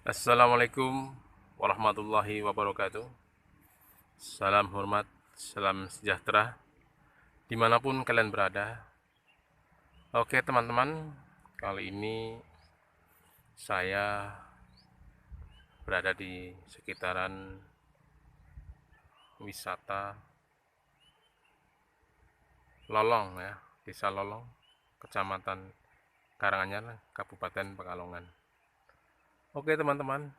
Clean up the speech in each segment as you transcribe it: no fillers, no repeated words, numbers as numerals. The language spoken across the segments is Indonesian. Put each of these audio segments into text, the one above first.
Assalamualaikum warahmatullahi wabarakatuh. Salam hormat, salam sejahtera dimanapun kalian berada. Oke teman-teman, kali ini saya berada di sekitaran wisata Lolong ya, Desa Lolong, Kecamatan Karanganyar, Kabupaten Pekalongan. Oke teman-teman,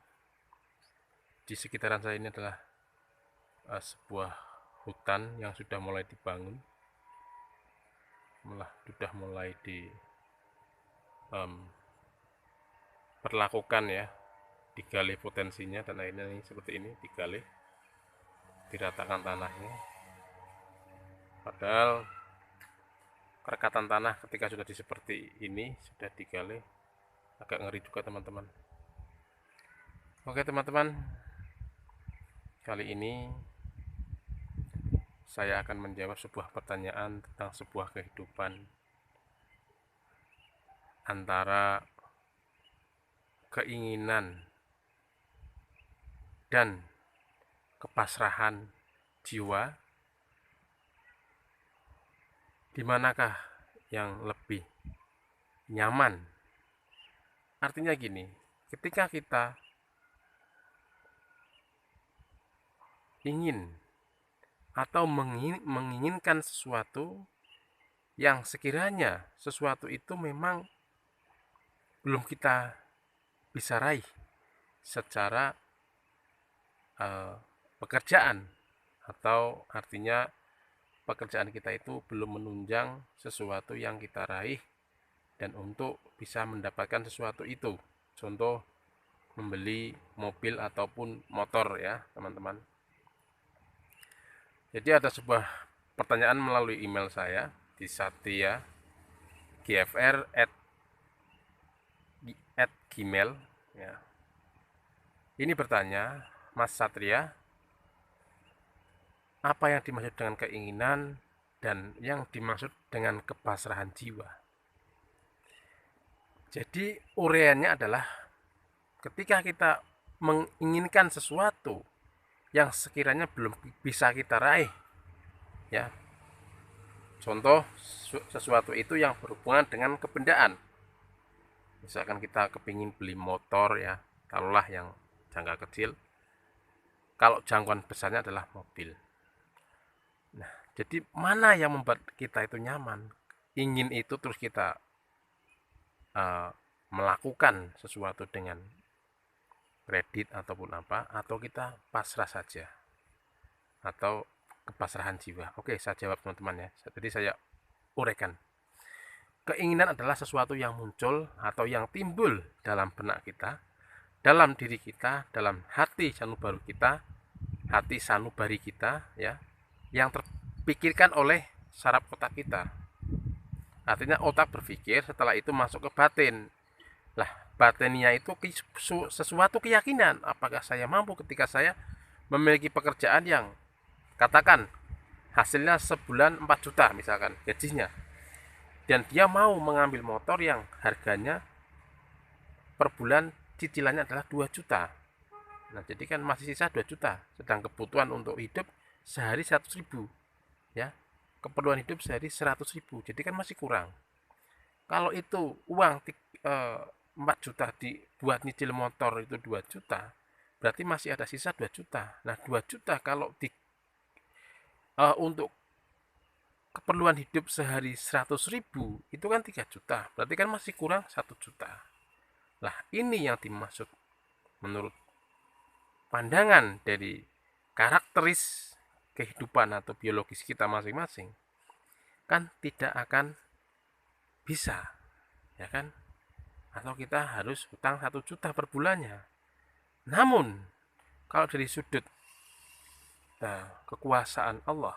di sekitaran saya ini adalah sebuah hutan yang sudah mulai dibangun, sudah mulai diperlakukan ya, digali potensinya, dan akhirnya ini seperti ini digali, diratakan tanahnya. Padahal kerekatan tanah ketika sudah seperti ini, sudah digali, agak ngeri juga teman-teman. Oke teman-teman, kali ini saya akan menjawab sebuah pertanyaan tentang sebuah kehidupan antara keinginan dan kepasrahan jiwa. Di manakah yang lebih nyaman? Artinya gini, ketika kita ingin atau menginginkan sesuatu yang sekiranya sesuatu itu memang belum kita bisa raih secara pekerjaan, atau artinya pekerjaan kita itu belum menunjang sesuatu yang kita raih dan untuk bisa mendapatkan sesuatu itu, contoh membeli mobil ataupun motor ya teman-teman. Jadi ada sebuah pertanyaan melalui email saya di satya gfr at gmail ya. Ini bertanya, Mas Satria, apa yang dimaksud dengan keinginan dan yang dimaksud dengan kepasrahan jiwa? Jadi uraiannya adalah ketika kita menginginkan sesuatu yang sekiranya belum bisa kita raih ya, contoh sesuatu itu yang berhubungan dengan kebendaan, misalkan kita kepingin beli motor ya, taruhlah yang jangka kecil, kalau jangkauan besarnya adalah mobil. Nah, jadi mana yang membuat kita itu nyaman? Ingin itu terus kita melakukan sesuatu dengan kredit ataupun apa, atau kita pasrah saja, atau kepasrahan jiwa. Oke, saya jawab teman-teman ya. Jadi saya uraikan. Keinginan adalah sesuatu yang muncul atau yang timbul dalam benak kita, dalam diri kita, dalam hati sanubari kita ya, yang terpikirkan oleh saraf otak kita. Artinya otak berpikir, setelah itu masuk ke batin. Lah, batinnya itu sesuatu keyakinan, apakah saya mampu ketika saya memiliki pekerjaan yang katakan hasilnya sebulan 4 juta misalkan gajinya, dan dia mau mengambil motor yang harganya per bulan cicilannya adalah 2 juta. Nah, jadi kan masih sisa 2 juta, sedang kebutuhan untuk hidup sehari 100.000 ya. Keperluan hidup sehari 100.000, jadi kan masih kurang. Kalau itu uang 4 juta dibuat nyicil motor itu 2 juta, berarti masih ada sisa 2 juta. Nah, 2 juta kalau untuk keperluan hidup sehari 100.000 itu kan 3 juta, berarti kan masih kurang 1 juta. Lah, ini yang dimaksud menurut pandangan dari karakteris kehidupan atau biologis kita masing-masing, kan tidak akan bisa ya kan, atau kita harus hutang 1 juta per bulannya. Namun kalau dari sudut kekuasaan Allah,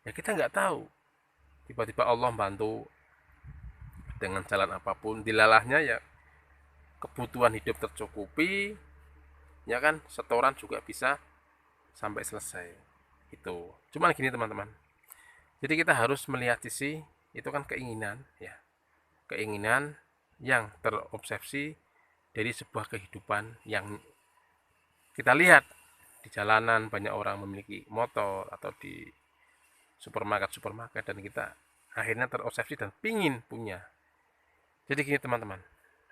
ya kita nggak tahu, tiba-tiba Allah bantu dengan jalan apapun, dilalahnya ya kebutuhan hidup tercukupi ya kan, setoran juga bisa sampai selesai. Itu cuman gini teman-teman, jadi kita harus melihat sisi itu kan keinginan ya, keinginan yang terobsesi dari sebuah kehidupan yang kita lihat di jalanan banyak orang memiliki motor atau di supermarket dan kita akhirnya terobsesi dan pingin punya. Jadi gini teman-teman,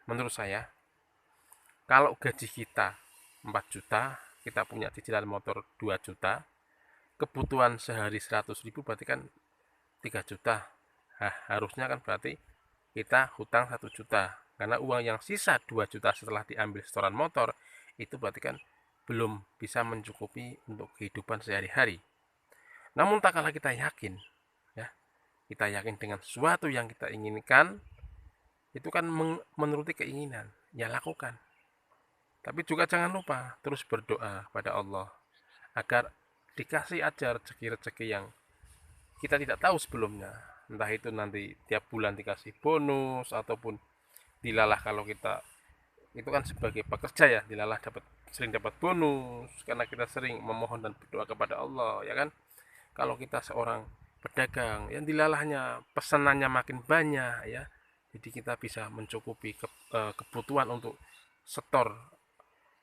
menurut saya kalau gaji kita 4 juta, kita punya cicilan motor 2 juta, kebutuhan sehari 100.000 berarti kan 3 juta. Nah, harusnya kan berarti kita hutang 1 juta. Karena uang yang sisa 2 juta setelah diambil setoran motor, itu berarti kan belum bisa mencukupi untuk kehidupan sehari-hari. Namun tak kalah kita yakin, ya, kita yakin dengan sesuatu yang kita inginkan, itu kan menuruti keinginan, ya lakukan. Tapi juga jangan lupa terus berdoa pada Allah agar dikasih ajar rezeki-rezeki yang kita tidak tahu sebelumnya. Entah itu nanti tiap bulan dikasih bonus ataupun dilalah kalau kita itu kan sebagai pekerja ya, dilalah sering dapat bonus karena kita sering memohon dan berdoa kepada Allah, ya kan? Kalau kita seorang pedagang yang dilalahnya pesanannya makin banyak ya, jadi kita bisa mencukupi kebutuhan untuk setor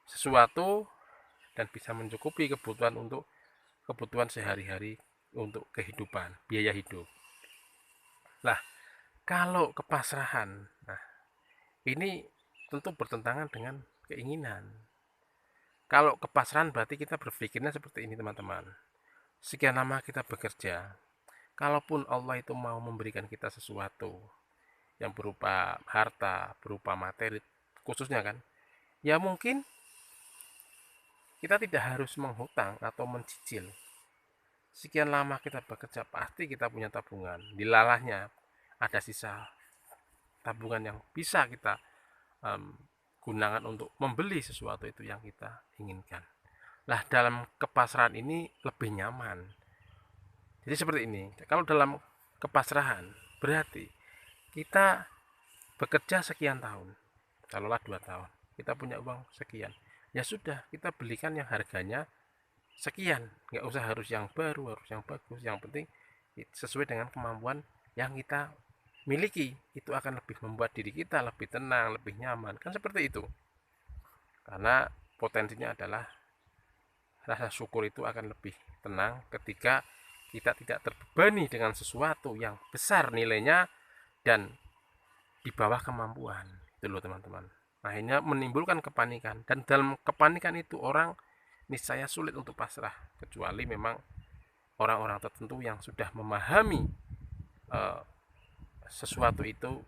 sesuatu dan bisa mencukupi kebutuhan untuk kebutuhan sehari-hari untuk kehidupan, biaya hidup. Nah, kalau kepasrahan, nah ini tentu bertentangan dengan keinginan. Kalau kepasrahan berarti kita berpikirnya seperti ini teman-teman. Sekian lama kita bekerja, kalaupun Allah itu mau memberikan kita sesuatu yang berupa harta, berupa materi khususnya kan, ya mungkin kita tidak harus menghutang atau mencicil. Sekian lama kita bekerja, pasti kita punya tabungan. Dilalahnya ada sisa tabungan yang bisa kita gunakan untuk membeli sesuatu itu yang kita inginkan. Lah dalam kepasrahan ini lebih nyaman. Jadi seperti ini. Kalau dalam kepasrahan berarti kita bekerja sekian tahun, taruhlah 2 tahun, kita punya uang sekian, ya sudah kita belikan yang harganya sekian, nggak usah harus yang baru, harus yang bagus, yang penting sesuai dengan kemampuan yang kita miliki. Itu akan lebih membuat diri kita lebih tenang, lebih nyaman, kan seperti itu. Karena potensinya adalah rasa syukur itu akan lebih tenang ketika kita tidak terbebani dengan sesuatu yang besar nilainya dan di bawah kemampuan. Itu loh teman-teman, akhirnya menimbulkan kepanikan, dan dalam kepanikan itu orang niscaya sulit untuk pasrah, kecuali memang orang-orang tertentu yang sudah memahami sesuatu itu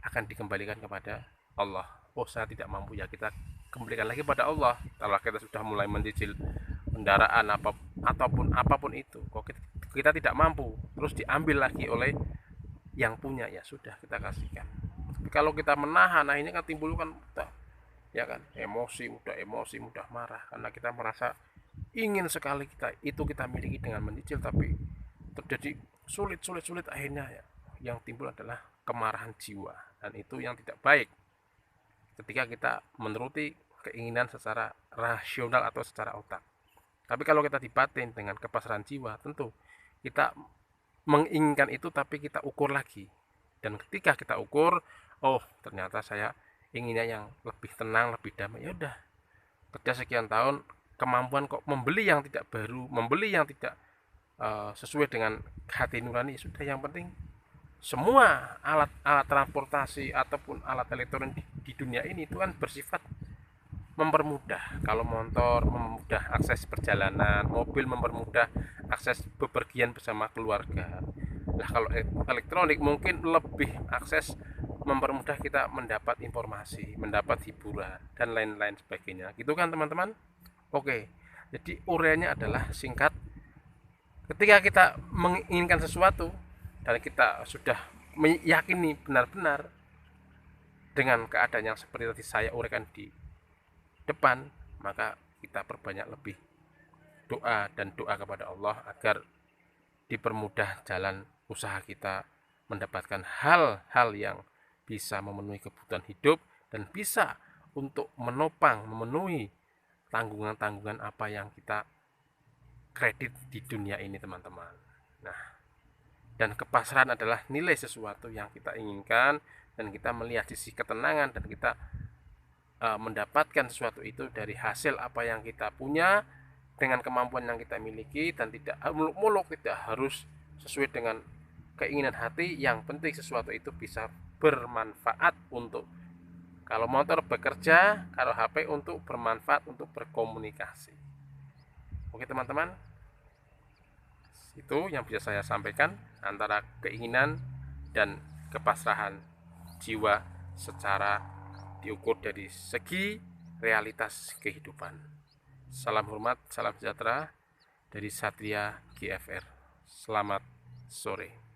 akan dikembalikan kepada Allah. Oh saya tidak mampu, ya kita kembalikan lagi pada Allah. Kalau kita sudah mulai mencicil kendaraan ataupun apapun itu, kok kita tidak mampu, terus diambil lagi oleh yang punya, ya sudah kita kasihkan. Tapi kalau kita menahan, nah ini kan timbulkan ya kan emosi, mudah marah karena kita merasa ingin sekali kita miliki dengan mencicil, tapi terjadi sulit, akhirnya ya, yang timbul adalah kemarahan jiwa, dan itu yang tidak baik ketika kita menuruti keinginan secara rasional atau secara otak. Tapi kalau kita dibatin dengan kepasrahan jiwa, tentu kita menginginkan itu, tapi kita ukur lagi, dan ketika kita ukur, oh ternyata saya inginnya yang lebih tenang, lebih damai, ya udah kerja sekian tahun, kemampuan kok membeli yang tidak baru, membeli yang tidak sesuai dengan hati nurani, sudah yang penting semua alat transportasi ataupun alat elektronik di dunia ini itu kan bersifat mempermudah. Kalau motor mempermudah akses perjalanan, mobil mempermudah akses bepergian bersama keluarga. Nah kalau elektronik mungkin lebih akses mempermudah kita mendapat informasi, mendapat hiburan dan lain-lain sebagainya. Gitu kan teman-teman? Oke. Jadi uraiannya adalah singkat. Ketika kita menginginkan sesuatu dan kita sudah meyakini benar-benar dengan keadaan yang seperti tadi saya uraikan di depan, maka kita perbanyak lebih doa dan doa kepada Allah agar dipermudah jalan usaha kita mendapatkan hal-hal yang bisa memenuhi kebutuhan hidup dan bisa untuk memenuhi tanggungan-tanggungan apa yang kita kredit di dunia ini teman-teman. Nah, dan kepasrahan adalah nilai sesuatu yang kita inginkan, dan kita melihat sisi ketenangan, dan kita mendapatkan sesuatu itu dari hasil apa yang kita punya dengan kemampuan yang kita miliki, dan tidak muluk-muluk, tidak harus sesuai dengan keinginan hati. Yang penting sesuatu itu bisa bermanfaat untuk, kalau motor bekerja, kalau HP untuk bermanfaat untuk berkomunikasi. Oke teman-teman, itu yang bisa saya sampaikan, antara keinginan dan kepasrahan jiwa secara diukur dari segi realitas kehidupan. Salam hormat, salam sejahtera dari Satria GFR. Selamat sore.